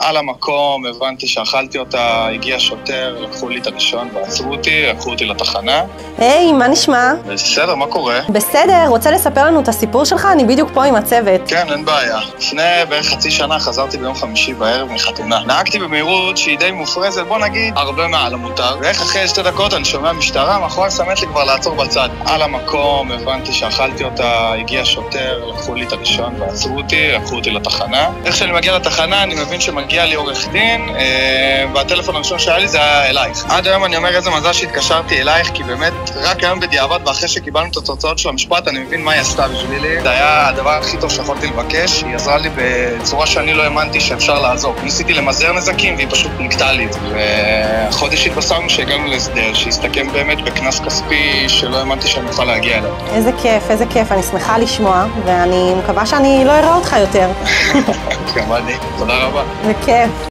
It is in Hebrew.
על המקום, הבנתי שאכלתי אותה, הגיע שוטר, לקחו לי את הרישיון ועצרו אותי, לקחו אותי לתחנה. היי, מה נשמע? בסדר, מה קורה? בסדר, רוצה לספר לנו את הסיפור שלך? אני בדיוק פה עם הצוות. כן, אין בעיה. לפני בערך חצי שנה חזרתי ביום חמישי בערב מחתונה. נהגתי במהירות שהיא די מופרזת, בוא נגיד, הרבה מעל המותר. ואיך אחרי 2 דקות אני שומע משטרה, מאחורי סמט לי כבר לעצור בצד. על המקום, הבנתי שאכלתי אותה, הגיע שוטר, לקחו לי את הרישיון ועצרו אותי, לקחו אותי לתחנה. איך שאני מגיע לתחנה, אני מבין שמגיע לי עורך דין, והטלפון הראשון שהיה לי זה היה אלייך. עד היום אני אומר איזה מזל שהתקשרתי אלייך, כי באמת רק היום בדיעבד ואחרי שקיבלנו את התוצאות של המשפט, אני מבין מה היא עשתה בשבילי. זה היה הדבר הכי טוב שיכולתי לבקש, היא עזרה לי בצורה שאני לא האמנתי שאפשר לעזור. ניסיתי למזער נזקים והיא פשוט נקטעה לי. והחודש התבשרנו שהגענו להסדר, שהסתכם באמת בכנס כספי שלא האמנתי שאני אוכל להגיע אליו. איזה כיף, אני שמחה לשמוע, ואני מקווה שאני לא אראה אותך יותר. גם אני, תודה רבה. זה כיף.